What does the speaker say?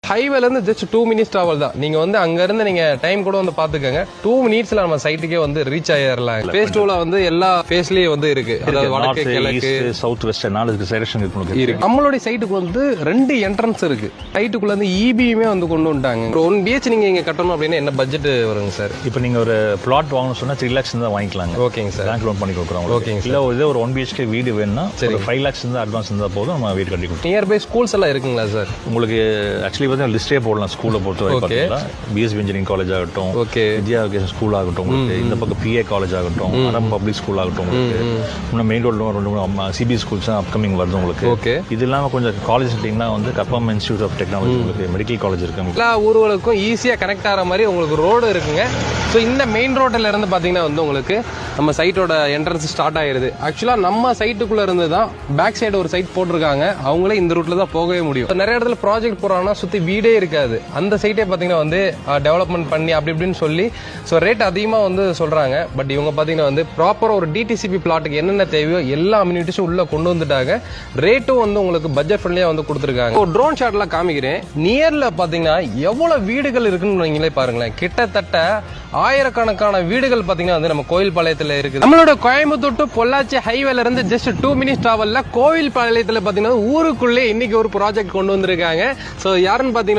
ஹைவேல இருந்து just 2 minutes travel தான். நீங்க வந்து அங்க இருந்து நீங்க டைம் கூட வந்து பாத்துக்கங்க. 2 minutesல நம்ம சைட்டுக்கே வந்து ரீச் ஆயிரலாம். ஃபேஸ் 2ல வந்து எல்லா ஃபேஸ்லயே வந்து இருக்கு. அதாவது வடக்கு, கிழக்கு, சவுத் வெஸ்ட் நாலு டைரக்ஷன் இருக்கு. நம்மளுடைய சைட்டுக்கு வந்து 2 என்ட்ரன்ஸ் இருக்கு. சைட்டுக்குள்ள வந்து இபியுமே வந்து கொண்டு வந்துட்டாங்க. ஒரு 1 BH நீங்க இங்க கட்டணும் அப்படின்னா என்ன பட்ஜெட் வருங்க சார்? இப்போ நீங்க ஒரு பிளாட் வாங்கணும் சொன்னா 3 lakhs தான் வாங்கிக்கலாங்க. ஓகேங்க சார். பேங்க் லோன் பண்ணி கொடுக்குறோம். ஓகேங்க சார். இல்ல இதே ஒரு 1 BHK வீடு வேணும்னா ஒரு 5 lakhs இருந்தா அட்வான்ஸ் இருந்தா போதும் நம்ம வீடு கட்டி கொடுப்போம். நியர்பை ஸ்கூல்ஸ் எல்லாம் இருக்குங்களா சார்? உங்களுக்கு ஆக்சுவலி வந்து லிஸ்டே போடலாம். ஸ்கூலை பொறுத்த வரைக்கும் பிஎஸ்பி இன்ஜினியரிங் காலேஜ் ஆகட்டும், வித்யா ஸ்கூல் ஆகட்டும், இந்த பக்கம் பிஏ காலேஜ் ஆகட்டும், அரம் பப்ளிக் ஸ்கூல் ஆகட்டும், இன்னும் மெயின் ரோட்ல சிபி ஸ்கூல்ஸ் அப்கமிங் வருது உங்களுக்கு. இது இல்லாம கொஞ்சம் காலேஜ் வந்து கப்பம் இன்ஸ்டியூட் ஆஃப் டெக்னாலஜி உங்களுக்கு மெடிக்கல் காலேஜ் இருக்கு. எல்லா ஊர்களுக்கும் ஈஸியா கனெக்ட் ஆகிற மாதிரி உங்களுக்கு ரோடு இருக்குங்க. ஸோ இந்த மெயின் ரோட்ல இருந்து பாத்தீங்கன்னா வந்து உங்களுக்கு நம்ம சைட்டோட என்ட்ரன்ஸ் ஸ்டார்ட் ஆயிருது. ஆக்சுவலா நம்ம சைட்டுக்குள்ள இருந்து தான் பேக் சைடு ஒரு சைட் போட்டிருக்காங்க. அவங்களே இந்த ரூட்ல தான் போகவே முடியும். நிறைய இடத்துல ப்ராஜெக்ட் போறாங்கன்னா சுத்தி வீடே இருக்காது. அந்த சைட்டே பாத்தீங்கன்னா வந்து டெவலப்மெண்ட் பண்ணி அப்படி இப்படின்னு சொல்லி ஸோ ரேட் அதிகமா வந்து சொல்றாங்க. பட் இவங்க பாத்தீங்கன்னா வந்து ப்ராப்பரா ஒரு டிடிசிபி பிளாட்டுக்கு என்னென்ன தேவையோ எல்லா அம்யூனிட்டிஸும் உள்ள கொண்டு வந்துட்டாங்க. ரேட்டும் வந்து உங்களுக்கு பட்ஜெட் ஃப்ரெண்ட்லியா வந்து கொடுத்துருக்காங்க. ஒரு ட்ரோன் ஷாட்ல காமிக்கிறேன். நியர்ல பாத்தீங்கன்னா எவ்வளவு வீடுகள் இருக்குன்னு நீங்களே பாருங்களேன். கிட்டத்தட்ட ஆயிரக்கணக்கான வீடுகள் பாத்தீங்கன்னா வந்து நம்ம கோயில் பாளையத்துல இருக்குது. நம்மளோட கோயம்புத்தூர் டு பொள்ளாச்சி ஹைவேல இருந்து ஜஸ்ட் 2 minutes டிராவல்ல கோவில் பாளையத்துல பாத்தீங்கன்னா ஊருக்குள்ளே இன்னைக்கு ஒரு ப்ராஜெக்ட் கொண்டு வந்திருக்காங்க. சோ யாருன்னு பாத்தீங்கன்னா